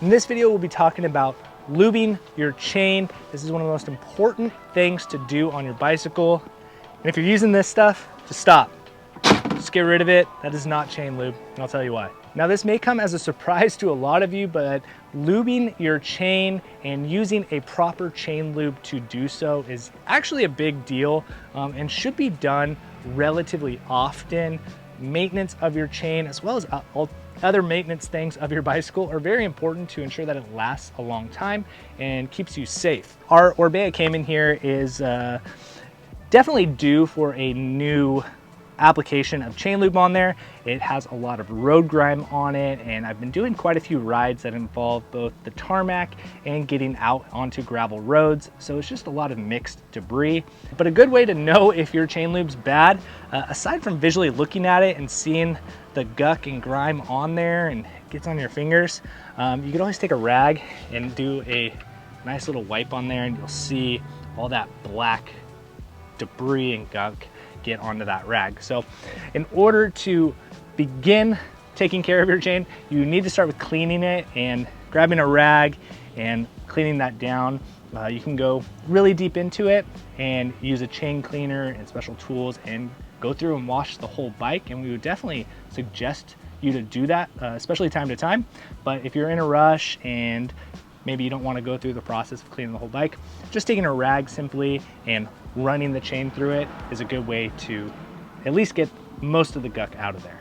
In this video, we'll be talking about lubing your chain. This is one of the most important things to do on your bicycle. And if you're using this stuff, just stop. Just get rid of it. That is not chain lube, and I'll tell you why. Now, this may come as a surprise to a lot of you, but lubing your chain and using a proper chain lube to do so is actually a big deal and should be done relatively often. Maintenance of your chain, as well as other maintenance things of your bicycle, are very important to ensure that it lasts a long time and keeps you safe. Our Orbea Cayman here is definitely due for a new application of chain lube on there. It has a lot of road grime on it, and I've been doing quite a few rides that involve both the tarmac and getting out onto gravel roads, so it's just a lot of mixed debris. But a good way to know if your chain lube's bad, aside from visually looking at it and seeing the guck and grime on there and it gets on your fingers, you can always take a rag and do a nice little wipe on there, and you'll see all that black debris and gunk get onto that rag. So in order to begin taking care of your chain, you need to start with cleaning it and grabbing a rag and cleaning that down. You can go really deep into it and use a chain cleaner and special tools and go through and wash the whole bike, and we would definitely suggest you to do that, especially time to time. But if you're in a rush and maybe you don't want to go through the process of cleaning the whole bike, just taking a rag simply and running the chain through it is a good way to at least get most of the guck out of there.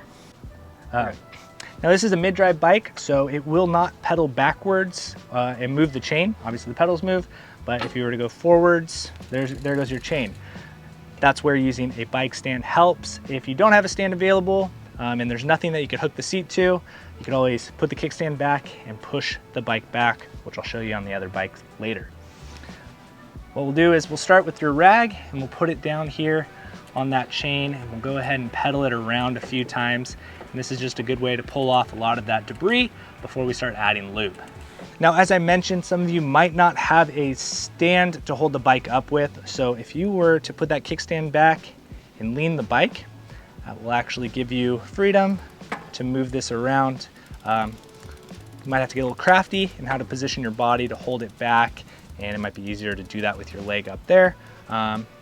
Now, this is a mid-drive bike, so it will not pedal backwards and move the chain. Obviously the pedals move, but if you were to go forwards, there goes your chain. That's where using a bike stand helps. If you don't have a stand available and there's nothing that you could hook the seat to, you can always put the kickstand back and push the bike back, which I'll show you on the other bike later. What we'll do is we'll start with your rag and we'll put it down here on that chain, and we'll go ahead and pedal it around a few times. And this is just a good way to pull off a lot of that debris before we start adding lube. Now, as I mentioned, some of you might not have a stand to hold the bike up with. So if you were to put that kickstand back and lean the bike, that will actually give you freedom to move this around. You might have to get a little crafty in how to position your body to hold it back, and it might be easier to do that with your leg up there.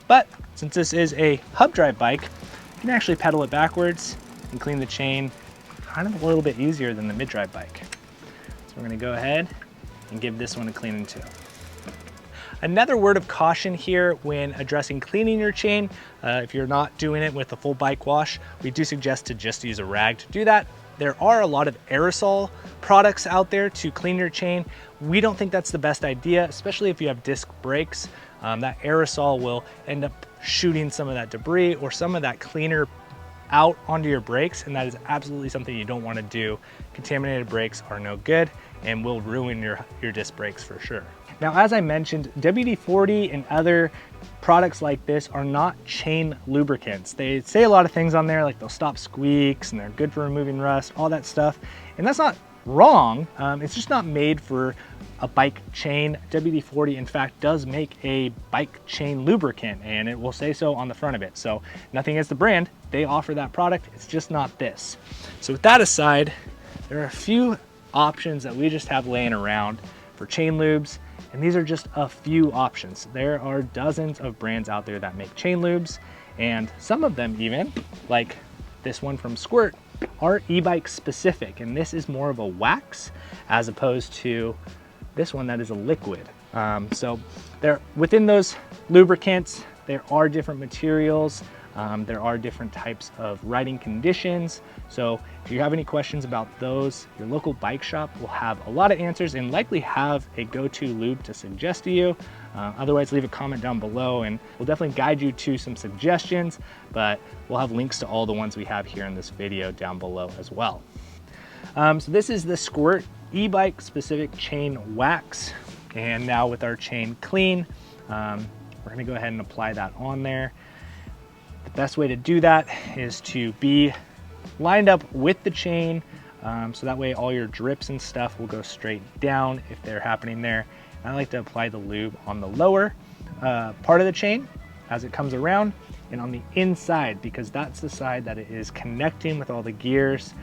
But since this is a hub drive bike, you can actually pedal it backwards and clean the chain kind of a little bit easier than the mid-drive bike. So we're gonna go ahead and give this one a cleaning too. Another word of caution here when addressing cleaning your chain, if you're not doing it with a full bike wash, we do suggest to just use a rag to do that. There are a lot of aerosol products out there to clean your chain. We don't think that's the best idea, especially if you have disc brakes. That aerosol will end up shooting some of that debris or some of that cleaner out onto your brakes, and that is absolutely something you don't want to do. Contaminated brakes are no good and will ruin your disc brakes for sure. Now, as I mentioned, WD-40 and other products like this are not chain lubricants. They say a lot of things on there, like they'll stop squeaks and they're good for removing rust, all that stuff. And that's not wrong. It's just not made for a bike chain. WD-40, in fact, does make a bike chain lubricant, and it will say so on the front of it. So nothing against the brand. They offer that product. It's just not this. So with that aside, there are a few options that we just have laying around for chain lubes. And these are just a few options. There are dozens of brands out there that make chain lubes, and some of them even, like this one from Squirt, are e-bike specific. And this is more of a wax as opposed to this one that is a liquid. So within those lubricants, there are different materials. There are different types of riding conditions. So if you have any questions about those, your local bike shop will have a lot of answers and likely have a go-to lube to suggest to you. Otherwise, leave a comment down below and we'll definitely guide you to some suggestions, but we'll have links to all the ones we have here in this video down below as well. So this is the Squirt e-bike specific chain wax. And now with our chain clean, we're gonna go ahead and apply that on there. The best way to do that is to be lined up with the chain, so that way all your drips and stuff will go straight down if they're happening there. And I like to apply the lube on the lower part of the chain as it comes around and on the inside, because that's the side that it is connecting with all the gears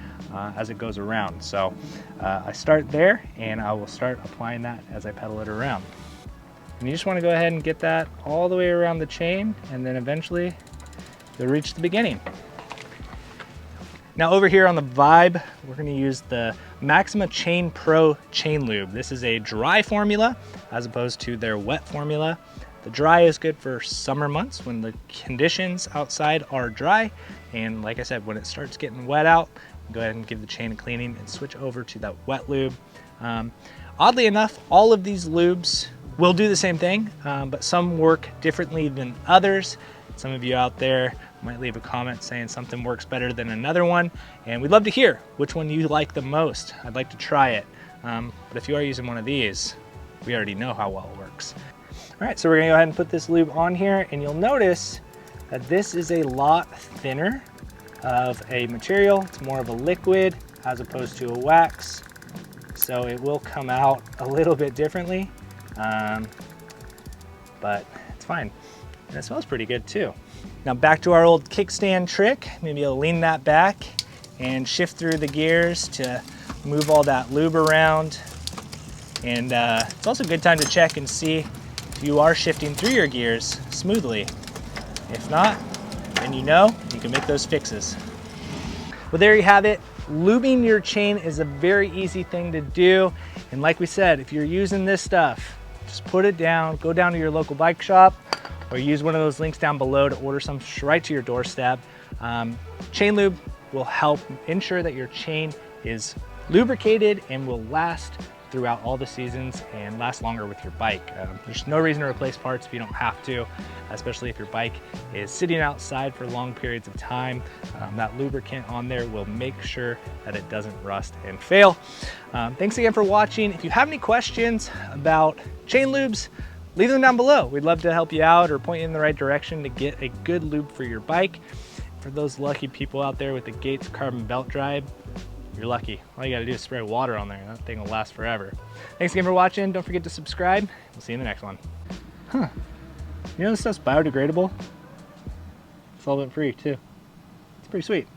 as it goes around. So I start there and I will start applying that as I pedal it around. And you just want to go ahead and get that all the way around the chain, and then eventually you'll reach the beginning. Now over here on the Vibe, we're going to use the Maxima Chain Pro Chain Lube. This is a dry formula as opposed to their wet formula. The dry is good for summer months when the conditions outside are dry. And like I said, when it starts getting wet out, go ahead and give the chain a cleaning and switch over to that wet lube. Oddly enough, all of these lubes will do the same thing, but some work differently than others. Some of you out there might leave a comment saying something works better than another one, and we'd love to hear which one you like the most. I'd like to try it, but if you are using one of these, we already know how well it works. All right, so we're gonna go ahead and put this lube on here, and you'll notice that this is a lot thinner of a material. It's more of a liquid as opposed to a wax, so it will come out a little bit differently, but it's fine. And it smells pretty good too. Now back to our old kickstand trick. Maybe I'll lean that back and shift through the gears to move all that lube around. And it's also a good time to check and see if you are shifting through your gears smoothly. If not, then you know you can make those fixes. Well, there you have it. Lubing your chain is a very easy thing to do. And like we said, if you're using this stuff, just put it down, go down to your local bike shop, or use one of those links down below to order some right to your doorstep. Chain Lube will help ensure that your chain is lubricated and will last throughout all the seasons and last longer with your bike. There's no reason to replace parts if you don't have to, especially if your bike is sitting outside for long periods of time. That lubricant on there will make sure that it doesn't rust and fail. Thanks again for watching. If you have any questions about chain lubes, leave them down below. We'd love to help you out or point you in the right direction to get a good lube for your bike. For those lucky people out there with the Gates carbon belt drive, you're lucky. All you gotta do is spray water on there. That thing will last forever. Thanks again for watching. Don't forget to subscribe. We'll see you in the next one. Huh. You know this stuff's biodegradable? Solvent free too. It's pretty sweet.